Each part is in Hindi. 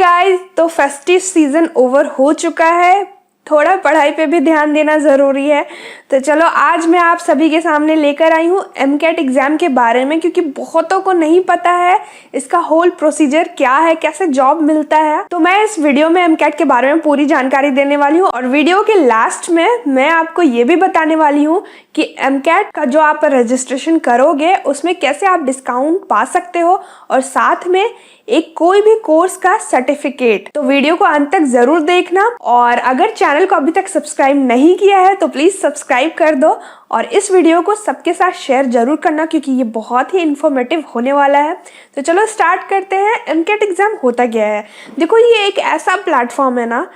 गाइस, तो फेस्टिव सीजन ओवर हो चुका है। थोड़ा पढ़ाई पे भी ध्यान देना ज़रूरी है। तो चलो आज मैं आप सभी के सामने लेकर आई हूँ एमकेट एग्ज़ाम के बारे में, क्योंकि बहुतों को नहीं पता है इसका होल प्रोसीजर क्या है, कैसे जॉब मिलता है। तो मैं इस वीडियो में एमकेट के बारे में पूरी जानकारी देने वाली हूँ और वीडियो के लास्ट में मैं आपको ये भी बताने वाली हूँ कि एमकेट का जो आप रजिस्ट्रेशन करोगे उसमें कैसे आप डिस्काउंट पा सकते हो और साथ में एक कोई भी कोर्स का सर्टिफिकेट। तो वीडियो को अंत तक जरूर देखना और अगर चैनल को अभी तक सब्सक्राइब नहीं किया है तो प्लीज सब्सक्राइब कर दो और इस वीडियो को सबके साथ शेयर जरूर करना, क्योंकि ये बहुत ही इंफॉर्मेटिव होने वाला है। तो चलो स्टार्ट करते हैं। एमकेट एग्जाम होता क्या है। देखो, ये एक ऐसा प्लेटफॉर्म है ना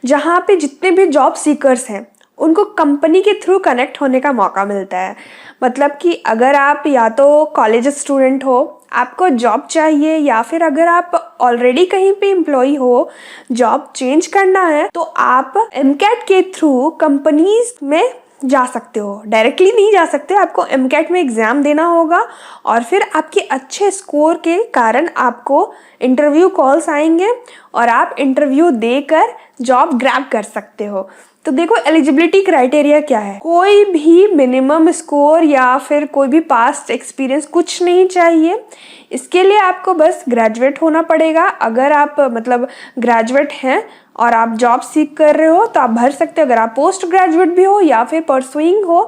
जहाँ पे जितने भी जॉब सीकर्स हैं उनको कंपनी के थ्रू कनेक्ट होने का मौका मिलता है। मतलब कि अगर आप या तो कॉलेज स्टूडेंट हो, आपको जॉब चाहिए, या फिर अगर आप ऑलरेडी कहीं पे एम्प्लॉय हो, जॉब चेंज करना है, तो आप एमकेट के थ्रू कंपनीज में जा सकते हो। डायरेक्टली नहीं जा सकते, आपको एमकेट में एग्जाम देना होगा और फिर आपके अच्छे स्कोर के कारण आपको इंटरव्यू कॉल्स आएंगे और आप इंटरव्यू देकर जॉब ग्रैब कर सकते हो। तो देखो, एलिजिबिलिटी क्राइटेरिया क्या है। कोई भी मिनिमम स्कोर या फिर कोई भी पास्ट एक्सपीरियंस कुछ नहीं चाहिए। इसके लिए आपको बस ग्रेजुएट होना पड़ेगा। अगर आप मतलब ग्रेजुएट हैं और आप जॉब सीख कर रहे हो तो आप भर सकते हो। अगर आप पोस्ट ग्रेजुएट भी हो या फिर परसुइंग हो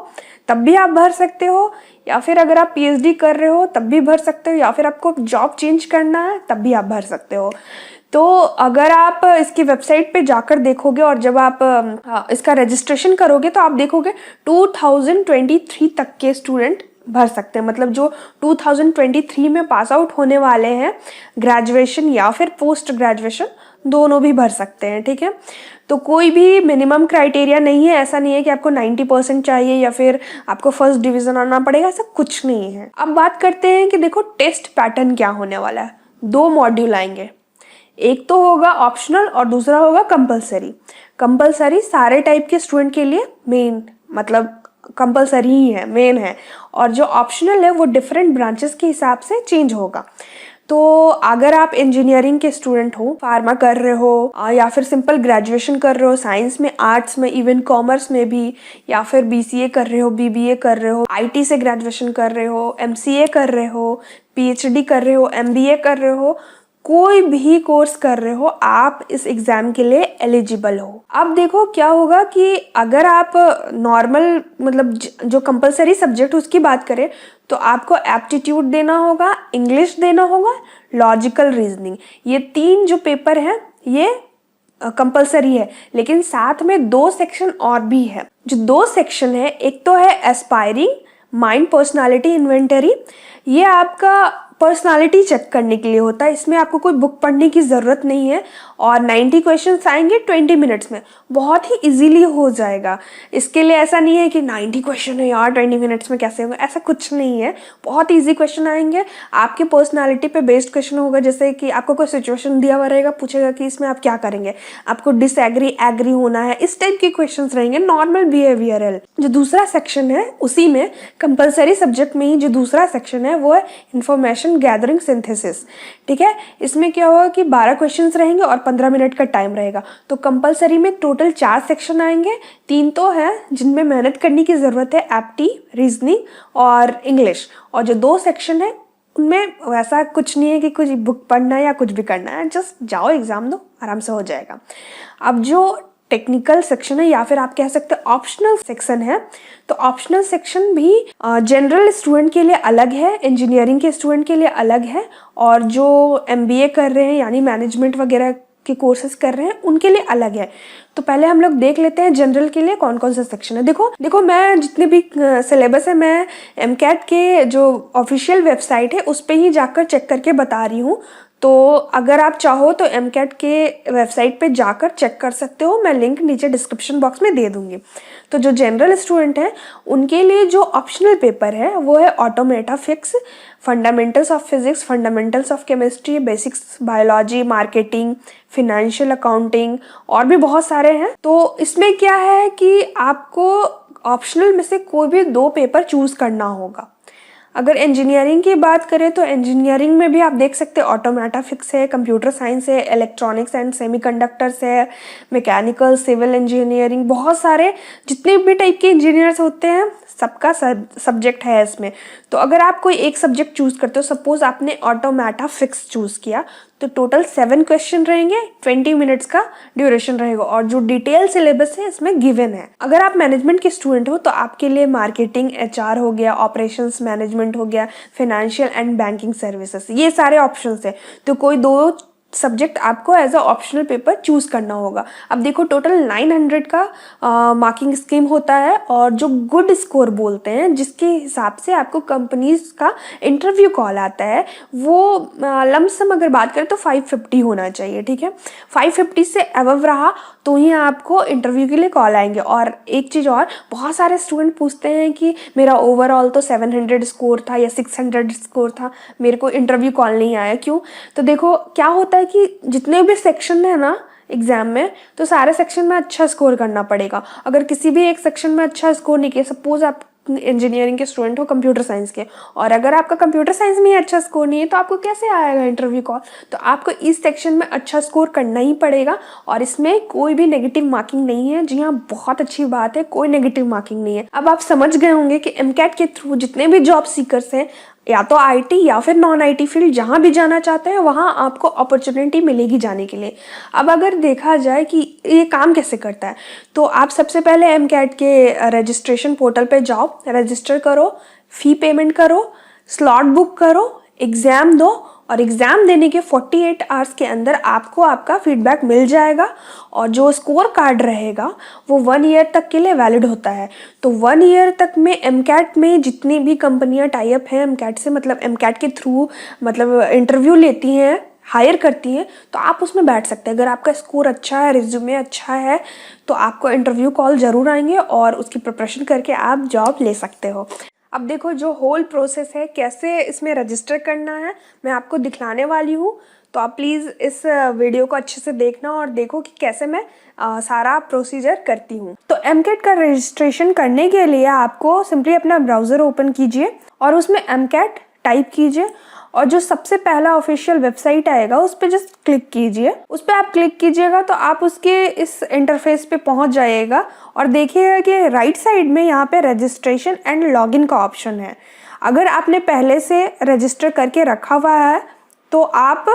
तब भी आप भर सकते हो, या फिर अगर आप पीएचडी कर रहे हो तब भी भर सकते हो, या फिर आपको जॉब चेंज करना है तब भी आप भर सकते हो। तो अगर आप इसकी वेबसाइट पे जाकर देखोगे और जब आप इसका रजिस्ट्रेशन करोगे तो आप देखोगे 2023 तक के स्टूडेंट भर सकते हैं। मतलब जो 2023 में पास आउट होने वाले हैं, ग्रेजुएशन या फिर पोस्ट ग्रेजुएशन दोनों भी भर सकते हैं। ठीक है, तो कोई भी मिनिमम क्राइटेरिया नहीं है। ऐसा नहीं है कि आपको 90% चाहिए या फिर आपको फर्स्ट डिवीजन आना पड़ेगा, ऐसा कुछ नहीं है। अब बात करते हैं कि देखो टेस्ट पैटर्न क्या होने वाला है। 2 मॉड्यूल आएंगे, एक तो होगा ऑप्शनल और दूसरा होगा कंपलसरी। कंपलसरी सारे टाइप के स्टूडेंट के लिए मेन, मतलब कंपलसरी ही है, मेन है। और जो ऑप्शनल है वो डिफरेंट ब्रांचेस के हिसाब से चेंज होगा। तो अगर आप इंजीनियरिंग के स्टूडेंट हो, फार्मा कर रहे हो या फिर सिंपल ग्रेजुएशन कर रहे हो साइंस में, आर्ट्स में, इवन कॉमर्स में भी, या फिर बीसीए कर रहे हो, बीबीए कर रहे हो, आईटी से ग्रेजुएशन कर रहे हो, एमसीए कर रहे हो, पीएचडी कर रहे हो, एमबीए कर रहे हो, कोई भी कोर्स कर रहे हो, आप इस एग्जाम के लिए एलिजिबल हो। अब देखो क्या होगा कि अगर आप नॉर्मल मतलब जो कंपलसरी सब्जेक्ट उसकी बात करें तो आपको एप्टीट्यूड देना होगा, इंग्लिश देना होगा, लॉजिकल रीजनिंग। ये 3 जो पेपर हैं ये कंपलसरी है, लेकिन साथ में 2 सेक्शन और भी है। जो 2 सेक्शन है, एक तो है एस्पायरिंग माइंड पर्सनालिटी इन्वेंटरी। ये आपका पर्सनालिटी चेक करने के लिए होता है। इसमें आपको कोई बुक पढ़ने की ज़रूरत नहीं है और 90 क्वेश्चंस आएंगे 20 मिनट्स में, बहुत ही इजीली हो जाएगा। इसके लिए ऐसा नहीं है कि 90 क्वेश्चन है यार 20 मिनट्स में कैसे होगा, ऐसा कुछ नहीं है। बहुत ईजी क्वेश्चन आएंगे, आपके पर्सनालिटी पे बेस्ड क्वेश्चन होगा। जैसे कि आपको कोई सिचुएशन दिया हुआ रहेगा, पूछेगा कि इसमें आप क्या करेंगे, आपको डिसएग्री एग्री होना है, इस टाइप के क्वेश्चन रहेंगे। नॉर्मल बिहेवियरल जो दूसरा सेक्शन है, उसी में कंपलसरी सब्जेक्ट में ही जो दूसरा सेक्शन है वो है इंफॉर्मेशन गैदरिंग सिंथेसिस। ठीक है, इसमें क्या होगा कि 12 क्वेश्चंस रहेंगे और 15 मिनट का टाइम रहेगा। तो कंपलसरी में टोटल 4 सेक्शन आएंगे, 3 तो है जिनमें मेहनत करने की जरूरत है, एप्टी, रीजनिंग और इंग्लिश। और जो 2 सेक्शन है उनमें वैसा कुछ नहीं है कि कुछ बुक पढ़ना है या कुछ भी करना है, जस्ट जाओ एग्जाम दो, आराम से हो जाएगा। अब जो टेक्निकल सेक्शन है या फिर आप कह सकते हैं ऑप्शनल सेक्शन है, तो ऑप्शनल सेक्शन भी जनरल स्टूडेंट के लिए अलग है, इंजीनियरिंग के स्टूडेंट के लिए अलग है, और जो एमबीए कर रहे हैं यानी मैनेजमेंट वगैरह के कोर्सेज कर रहे हैं उनके लिए अलग है। तो पहले हम लोग देख लेते हैं जनरल के लिए कौन कौन सा सेक्शन है। देखो मैं जितने भी सिलेबस है मैं एमकेट के जो ऑफिशियल वेबसाइट है उस पर ही जाकर चेक करके बता रही हूँ। तो अगर आप चाहो तो एमकेट के वेबसाइट पे जाकर चेक कर सकते हो, मैं लिंक नीचे डिस्क्रिप्शन बॉक्स में दे दूंगी। तो जो जनरल स्टूडेंट हैं उनके लिए जो ऑप्शनल पेपर है वो है automata fix, fundamentals of physics, fundamentals of chemistry, basics biology, marketing, financial accounting और भी बहुत सारे हैं। तो इसमें क्या है कि आपको ऑप्शनल में से कोई भी 2 पेपर चूज करना होगा। अगर इंजीनियरिंग की बात करें तो इंजीनियरिंग में भी आप देख सकते हैं ऑटोमेटा फिक्स है, कंप्यूटर साइंस है, इलेक्ट्रॉनिक्स एंड सेमीकंडक्टर्स है, मैकेनिकल, सिविल इंजीनियरिंग, बहुत सारे जितने भी टाइप के इंजीनियर्स होते हैं सबका सब्जेक्ट है इसमें। तो अगर आप कोई एक सब्जेक्ट चूज करते हो, सपोज आपने ऑटोमेटा फिक्स चूज किया, तो टोटल 7 क्वेश्चन रहेंगे, 20 मिनट्स का ड्यूरेशन रहेगा और जो डिटेल सिलेबस है इसमें गिवन है। अगर आप मैनेजमेंट के स्टूडेंट हो तो आपके लिए मार्केटिंग, एचआर हो गया, ऑपरेशंस मैनेजमेंट हो गया, फाइनेंशियल एंड बैंकिंग सर्विसेज, ये सारे ऑप्शंस है। तो कोई 2 सब्जेक्ट आपको as a optional paper choose करना होगा। अब देखो टोटल 900 का मार्किंग स्कीम होता है और जो गुड स्कोर बोलते हैं, जिसके हिसाब से आपको कंपनीज का इंटरव्यू कॉल आता है, वो लमसम अगर बात करें तो 550 होना चाहिए, ठीक है। 550 से अबव रहा तो ही आपको इंटरव्यू के लिए कॉल आएंगे। और एक चीज़ और, बहुत सारे स्टूडेंट पूछते हैं कि मेरा ओवरऑल तो 700 स्कोर था या 600 स्कोर था, मेरे को इंटरव्यू कॉल नहीं आया, क्यों? तो देखो क्या होता है कि जितने भी सेक्शन है ना एग्जाम में, तो सारे सेक्शन में अच्छा स्कोर करना पड़ेगा। अगर किसी भी एक सेक्शन में अच्छा स्कोर नहीं किया, सपोज आप इंजीनियरिंग के स्टूडेंट हो कंप्यूटर साइंस के, और अगर आपका कंप्यूटर साइंस में अच्छा स्कोर नहीं है तो आपको कैसे आएगा इंटरव्यू कॉल? तो आपको इस सेक्शन में अच्छा स्कोर करना ही पड़ेगा और इसमें कोई भी नेगेटिव मार्किंग नहीं है। जी हाँ, बहुत अच्छी बात है, कोई नेगेटिव मार्किंग नहीं है। अब आप समझ गए होंगे कि एमकैट के थ्रू जितने भी जॉब सीकर्स हैं, या तो आईटी या फिर नॉन आईटी फील्ड, जहाँ भी जाना चाहते हैं वहाँ आपको अपॉर्चुनिटी मिलेगी जाने के लिए। अब अगर देखा जाए कि ये काम कैसे करता है, तो आप सबसे पहले एमकैट के रजिस्ट्रेशन पोर्टल पे जाओ, रजिस्टर करो, फी पेमेंट करो, स्लॉट बुक करो, एग्ज़ाम दो और एग्ज़ाम देने के 48 आवर्स के अंदर आपको आपका फीडबैक मिल जाएगा और जो स्कोर कार्ड रहेगा वो 1 ईयर तक के लिए वैलिड होता है। तो 1 ईयर तक में एमकैट में जितनी भी कंपनियां टाई अप हैं एमकैट से, मतलब एमकैट के थ्रू मतलब इंटरव्यू लेती हैं, हायर करती हैं, तो आप उसमें बैठ सकते हैं। अगर आपका स्कोर अच्छा है, रिज्यूमे अच्छा है, तो आपको इंटरव्यू कॉल ज़रूर आएंगे और उसकी प्रिपरेशन करके आप जॉब ले सकते हो। अब देखो जो होल प्रोसेस है, कैसे इसमें रजिस्टर करना है, मैं आपको दिखलाने वाली हूँ। तो आप प्लीज़ इस वीडियो को अच्छे से देखना और देखो कि कैसे मैं सारा प्रोसीजर करती हूँ। तो एमकैट का रजिस्ट्रेशन करने के लिए आपको सिंपली अपना ब्राउज़र ओपन कीजिए और उसमें एमकैट टाइप कीजिए और जो सबसे पहला ऑफिशियल वेबसाइट आएगा उस पर जस्ट क्लिक कीजिए। उस पर आप क्लिक कीजिएगा तो आप उसके इस इंटरफेस पे पहुंच जाइएगा और देखिएगा कि राइट साइड में यहाँ पे रजिस्ट्रेशन एंड लॉगिन का ऑप्शन है। अगर आपने पहले से रजिस्टर करके रखा हुआ है तो आप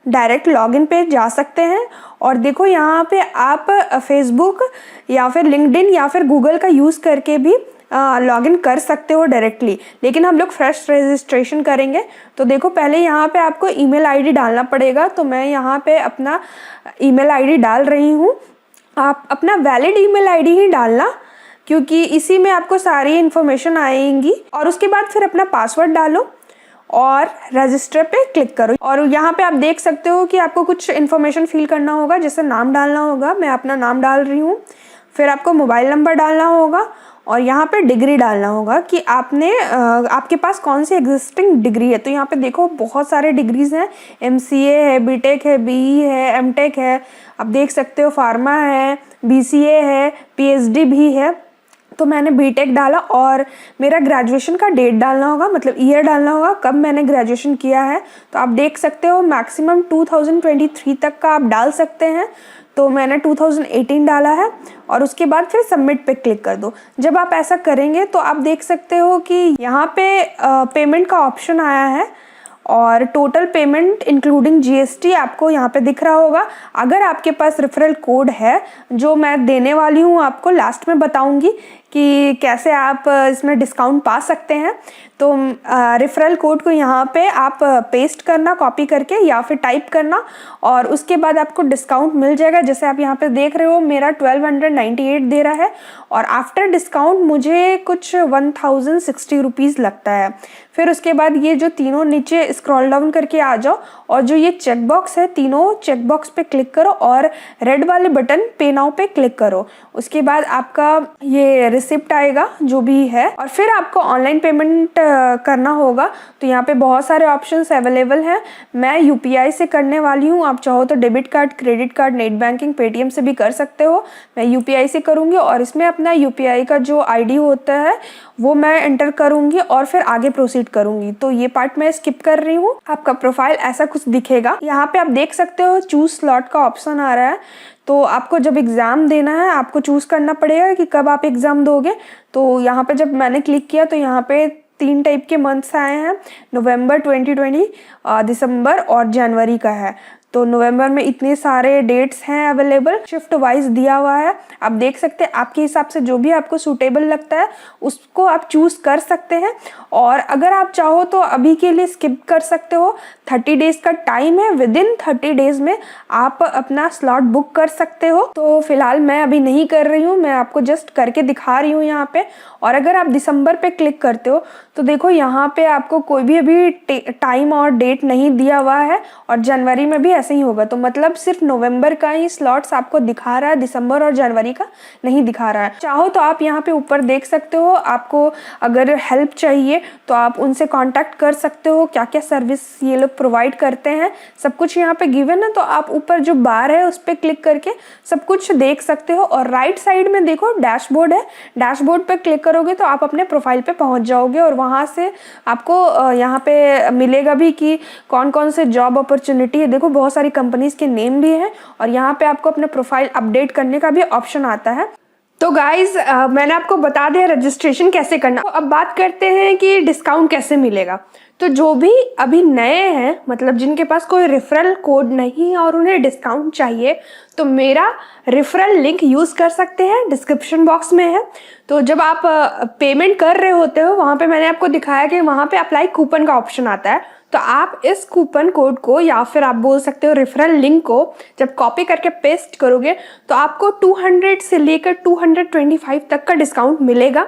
डायरेक्ट लॉगिन पे जा सकते हैं और देखो यहाँ पे आप फेसबुक या फिर लिंक्डइन या फिर गूगल का यूज़ करके भी लॉगिन कर सकते हो डायरेक्टली, लेकिन हम लोग फ्रेश रजिस्ट्रेशन करेंगे। तो देखो पहले यहाँ पे आपको ईमेल आईडी डालना पड़ेगा, तो मैं यहाँ पे अपना ईमेल आईडी डाल रही हूँ। आप अपना वैलिड ईमेल आईडी ही डालना क्योंकि इसी में आपको सारी इन्फॉर्मेशन आएंगी। और उसके बाद फिर अपना पासवर्ड डालो और रजिस्टर पे क्लिक करो। और यहाँ पे आप देख सकते हो कि आपको कुछ इन्फॉर्मेशन फिल करना होगा, जैसे नाम डालना होगा, मैं अपना नाम डाल रही हूँ। फिर आपको मोबाइल नंबर डालना होगा और यहाँ पे डिग्री डालना होगा कि आपके पास कौन सी एग्जिस्टिंग डिग्री है। तो यहाँ पे देखो बहुत सारे डिग्रीज हैं, MCA है, BTech है, BE है, MTech है, आप देख सकते हो, फार्मा है, BCA है, PhD भी है। तो मैंने BTech डाला और मेरा ग्रेजुएशन का डेट डालना होगा, मतलब ईयर डालना होगा कब मैंने ग्रेजुएशन किया है। तो आप देख सकते हो मैक्सिमम 2023 तक का आप डाल सकते हैं, तो मैंने 2018 डाला है और उसके बाद फिर सबमिट पे क्लिक कर दो। जब आप ऐसा करेंगे तो आप देख सकते हो कि यहाँ पे पेमेंट का ऑप्शन आया है और टोटल पेमेंट इंक्लूडिंग GST आपको यहाँ पे दिख रहा होगा। अगर आपके पास रेफरल कोड है जो मैं देने वाली हूँ, आपको लास्ट में बताऊँगी कि कैसे आप इसमें डिस्काउंट पा सकते हैं। तो रेफरल कोड को यहाँ पे आप पेस्ट करना कॉपी करके या फिर टाइप करना और उसके बाद आपको डिस्काउंट मिल जाएगा। जैसे आप यहाँ पे देख रहे हो मेरा 1298 दे रहा है और आफ्टर डिस्काउंट मुझे कुछ 1060 रुपीज़ लगता है। फिर उसके बाद ये जो तीनों नीचे स्क्रॉल डाउन करके आ जाओ और जो ये चेक बॉक्स है, तीनों चेक बॉक्स पे क्लिक करो और रेड वाले बटन पे नाउ पे क्लिक करो। उसके बाद आपका ये रिसिप्ट आएगा जो भी है, और फिर आपको ऑनलाइन पेमेंट करना होगा। तो यहाँ पे बहुत सारे ऑप्शंस अवेलेबल हैं। मैं यूपीआई से करने वाली हूँ, आप चाहो तो debit card, credit card, net banking, Paytm से भी कर सकते हो। मैं यूपीआई से करूँगी और इसमें अपना यूपीआई का जो आईडी होता है वो मैं एंटर करूँगी और फिर आगे प्रोसीड करूँगी। तो ये पार्ट मैं स्किप कर रही हूँ। आपका प्रोफाइल ऐसा कुछ दिखेगा। यहाँ पे आप देख सकते हो चूज स्लॉट का ऑप्शन आ रहा है। तो आपको जब एग्ज़ाम देना है आपको चूज़ करना पड़ेगा कि कब आप एग्ज़ाम दोगे। तो यहाँ पे जब मैंने क्लिक किया तो यहाँ पे 3 टाइप के मंथ्स आए हैं, नवंबर 2020, दिसंबर और जनवरी का है। तो नवंबर में इतने सारे डेट्स हैं अवेलेबल, शिफ्ट वाइज दिया हुआ है। आप देख सकते हैं आपके हिसाब से जो भी आपको सूटेबल लगता है उसको आप चूज़ कर सकते हैं। और अगर आप चाहो तो अभी के लिए स्किप कर सकते हो। 30 डेज का टाइम है, विद इन 30 डेज में आप अपना स्लॉट बुक कर सकते हो। तो फिलहाल मैं अभी नहीं कर रही हूँ, मैं आपको जस्ट करके दिखा रही हूँ यहाँ पे। और अगर आप दिसंबर पे क्लिक करते हो तो देखो यहाँ पे आपको कोई भी अभी टाइम और डेट नहीं दिया हुआ है, और जनवरी में भी ऐसे ही होगा। तो मतलब सिर्फ नवंबर का ही स्लॉट्स आपको दिखा रहा है, दिसंबर और जनवरी का नहीं दिखा रहा है। चाहो तो आप यहाँ पे ऊपर देख सकते हो, आपको अगर हेल्प चाहिए तो आप उनसे कांटेक्ट कर सकते हो, क्या क्या सर्विस ये लोग प्रोवाइड करते हैं, सब कुछ यहाँ पे गिवन है। तो आप ऊपर जो बार है उस पर क्लिक करके सब कुछ देख सकते हो। और राइट साइड में देखो डैशबोर्ड है, डैशबोर्ड पे क्लिक करोगे तो आप अपने प्रोफाइल पे पहुंच जाओगे, और वहां से आपको यहाँ पे मिलेगा भी कि कौन कौन से जॉब अपॉर्चुनिटी है। देखो बहुत सारी कंपनीज के नेम भी हैं, और यहाँ पे आपको अपने प्रोफाइल अपडेट करने का भी ऑप्शन आता है। तो गाइज मैंने आपको बता दिया रजिस्ट्रेशन कैसे करना। तो अब बात करते हैं कि डिस्काउंट कैसे मिलेगा। तो जो भी अभी नए हैं, मतलब जिनके पास कोई रेफरल कोड नहीं है और उन्हें डिस्काउंट चाहिए, तो मेरा रेफरल लिंक यूज़ कर सकते हैं, डिस्क्रिप्शन बॉक्स में है। तो जब आप पेमेंट कर रहे होते हो वहाँ पे मैंने आपको दिखाया कि वहाँ पे अप्लाई कूपन का ऑप्शन आता है। तो आप इस कूपन कोड को, या फिर आप बोल सकते हो रेफरल लिंक को, जब कॉपी करके पेस्ट करोगे तो आपको 200 से लेकर 225 तक का डिस्काउंट मिलेगा।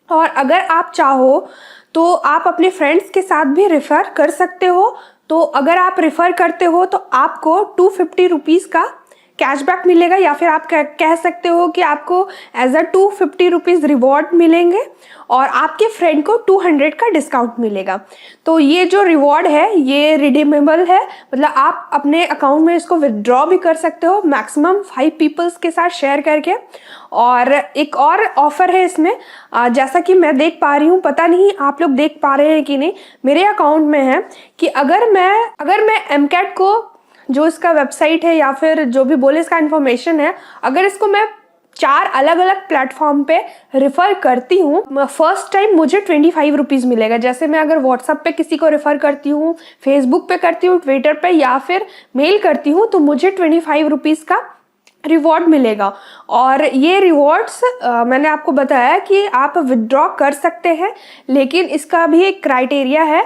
और अगर आप चाहो तो आप अपने फ्रेंड्स के साथ भी रेफ़र कर सकते हो। तो अगर आप रेफ़र करते हो तो आपको 250 रुपीज़ का कैशबैक मिलेगा, या फिर आप कह सकते हो कि आपको एज अ 250 रुपीज़ रिवॉर्ड मिलेंगे, और आपके फ्रेंड को 200 का डिस्काउंट मिलेगा। तो ये जो रिवॉर्ड है ये रिडीमेबल है, मतलब आप अपने अकाउंट में इसको विदड्रॉ भी कर सकते हो मैक्सिमम 5 पीपल्स के साथ शेयर करके। और एक और ऑफर है इसमें, जैसा कि मैं देख पा रही हूँ, पता नहीं आप लोग देख पा रहे हैं कि नहीं, मेरे अकाउंट में है कि अगर मैं एमकैट को, जो इसका वेबसाइट है या फिर जो भी बोले इसका इन्फॉर्मेशन है, अगर इसको मैं 4 अलग अलग प्लेटफॉर्म पे रेफ़र करती हूँ, फर्स्ट टाइम मुझे 25 रुपीज़ मिलेगा। जैसे मैं अगर व्हाट्सएप पे किसी को रेफ़र करती हूँ, फेसबुक पे करती हूँ, ट्विटर पे या फिर मेल करती हूँ, तो मुझे 25 रुपीज़ का रिवॉर्ड मिलेगा। और ये रिवॉर्ड्स मैंने आपको बताया कि आप विदड्रॉ कर सकते हैं, लेकिन इसका भी एक क्राइटेरिया है।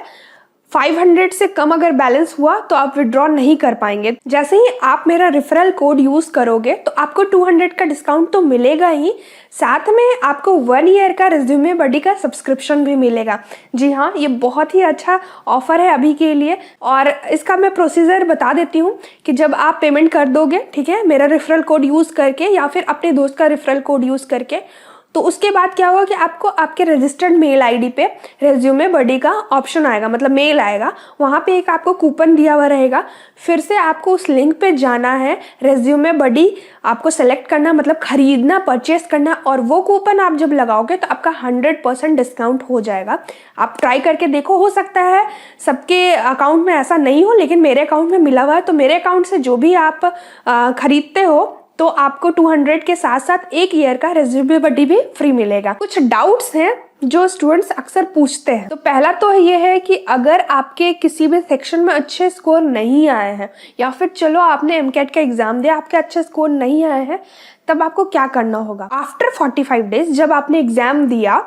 500 से कम अगर बैलेंस हुआ तो आप विड्रॉ नहीं कर पाएंगे। जैसे ही आप मेरा रेफरल कोड यूज करोगे तो आपको 200 का डिस्काउंट तो मिलेगा ही, साथ में आपको 1 ईयर का रिज्यूमे बडी का सब्सक्रिप्शन भी मिलेगा। जी हाँ, ये बहुत ही अच्छा ऑफर है अभी के लिए। और इसका मैं प्रोसीजर बता देती हूँ कि जब आप पेमेंट कर दोगे, ठीक है, मेरा रेफरल कोड यूज करके या फिर अपने दोस्त का रेफरल कोड यूज करके, तो उसके बाद क्या होगा कि आपको आपके रजिस्टर्ड मेल आईडी पे रेज्यूमे बडी का ऑप्शन आएगा, मतलब मेल आएगा, वहाँ पे एक आपको कूपन दिया हुआ रहेगा। फिर से आपको उस लिंक पे जाना है, रेज्यूमे बडी आपको सेलेक्ट करना, मतलब खरीदना, परचेस करना, और वो कूपन आप जब लगाओगे तो आपका 100% डिस्काउंट हो जाएगा। आप ट्राई करके देखो, हो सकता है सबके अकाउंट में ऐसा नहीं हो, लेकिन मेरे अकाउंट में मिला हुआ है। तो मेरे अकाउंट से जो भी आप खरीदते हो तो आपको 200 के साथ साथ 1 ईयर का रेज्यूमे बडी भी फ्री मिलेगा। कुछ डाउट्स हैं जो स्टूडेंट्स अक्सर पूछते हैं। तो पहला तो ये है कि अगर आपके किसी भी सेक्शन में अच्छे स्कोर नहीं आए हैं, या फिर चलो आपने एमकैट का एग्जाम दिया, आपके अच्छे स्कोर नहीं आए हैं, तब आपको क्या करना होगा। आफ्टर 45 डेज जब आपने एग्जाम दिया,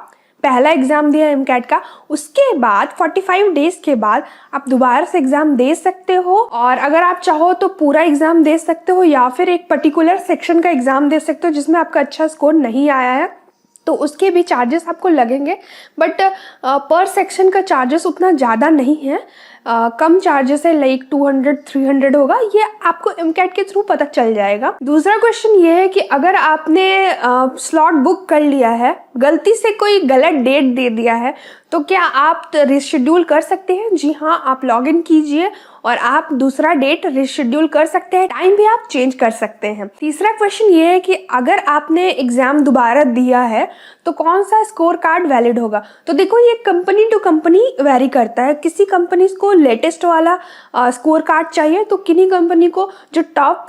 पहला एग्जाम दिया एमकैट का, उसके बाद 45 डेज के बाद आप दोबारा से एग्जाम दे सकते हो। और अगर आप चाहो तो पूरा एग्जाम दे सकते हो, या फिर एक पर्टिकुलर सेक्शन का एग्जाम दे सकते हो जिसमें आपका अच्छा स्कोर नहीं आया है, तो उसके भी चार्जेस आपको लगेंगे। बट पर सेक्शन का चार्जेस उतना ज़्यादा नहीं है। कम चार्जेस है, लाइक 200-300 होगा, ये आपको MCAT के थ्रू पता चल जाएगा। दूसरा क्वेश्चन ये है कि अगर आपने स्लॉट बुक कर लिया है, गलती से कोई गलत डेट दे दिया है, तो क्या आप रिशेड्यूल कर सकते हैं? जी हाँ, आप लॉग इन कीजिए और आप दूसरा डेट रिशेड्यूल कर सकते हैं, टाइम भी आप चेंज कर सकते हैं। तीसरा क्वेश्चन ये है कि अगर आपने एग्जाम दोबारा दिया है तो कौन सा स्कोर कार्ड वैलिड होगा? तो देखो, ये कंपनी टू कंपनी वेरी करता है। किसी कंपनी को लेटेस्ट वाला स्कोर कार्ड चाहिए, तो किन्हीं कंपनी को जो टॉप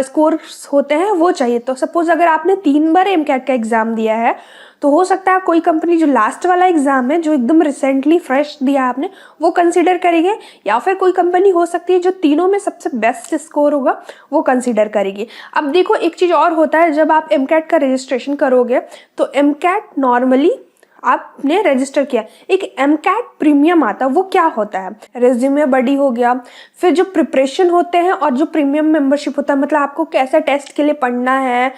स्कोर होते हैं वो चाहिए। तो सपोज अगर आपने 3 बार MCAT का एग्जाम दिया है, तो हो सकता है कोई कंपनी जो लास्ट वाला एग्जाम है, जो एकदम रिसेंटली फ्रेश दिया आपने, वो कंसीडर करेंगे, या फिर कोई कंपनी हो सकती है जो तीनों में सबसे बेस्ट स्कोर होगा वो कंसीडर करेगी। अब देखो, एक चीज़ और होता है, जब आप MCAT का रजिस्ट्रेशन करोगे तो MCAT नॉर्मली आपने रजिस्टर किया, एक MCAT प्रीमियम आता है। वो क्या होता है? रेज्यूमे बडी हो गया, फिर जो प्रिपरेशन होते हैं और जो प्रीमियम मेंबरशिप होता है, मतलब आपको कैसे टेस्ट के लिए पढ़ना है,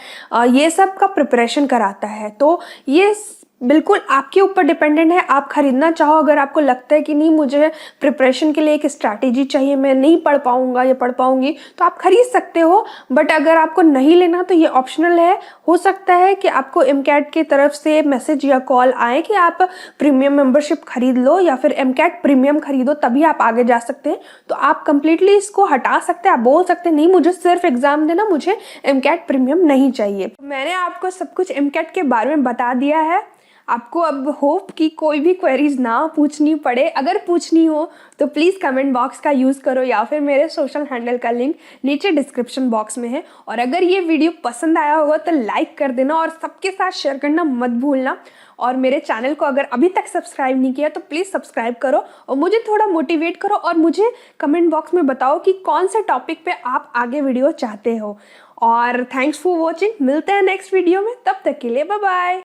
ये सब का प्रिपरेशन कराता है। तो ये बिल्कुल आपके ऊपर डिपेंडेंट है, आप खरीदना चाहो। अगर आपको लगता है कि नहीं, मुझे प्रिपरेशन के लिए एक स्ट्रैटेजी चाहिए, मैं नहीं पढ़ पाऊंगा या पढ़ पाऊंगी, तो आप खरीद सकते हो। बट अगर आपको नहीं लेना तो ये ऑप्शनल है। हो सकता है कि आपको MCAT की तरफ से मैसेज या कॉल आए कि आप प्रीमियम मेंबरशिप खरीद लो या फिर MCAT प्रीमियम खरीदो, तभी आप आगे जा सकते हैं। तो आप कंप्लीटली इसको हटा सकते हैं। आप बोल सकते हैं नहीं, मुझे सिर्फ एग्जाम देना, मुझे MCAT प्रीमियम नहीं चाहिए। मैंने आपको सब कुछ MCAT के बारे में बता दिया है। आपको अब होप कि कोई भी क्वेरीज ना पूछनी पड़े। अगर पूछनी हो तो प्लीज़ कमेंट बॉक्स का यूज़ करो, या फिर मेरे सोशल हैंडल का लिंक नीचे डिस्क्रिप्शन बॉक्स में है। और अगर ये वीडियो पसंद आया होगा तो लाइक कर देना और सबके साथ शेयर करना मत भूलना। और मेरे चैनल को अगर अभी तक सब्सक्राइब नहीं किया तो प्लीज़ सब्सक्राइब करो और मुझे थोड़ा मोटिवेट करो, और मुझे कमेंट बॉक्स में बताओ कि कौन से टॉपिक पे आप आगे वीडियो चाहते हो। और थैंक्स फॉर वॉचिंग। मिलते हैं नेक्स्ट वीडियो में, तब तक के लिए बाय बाय।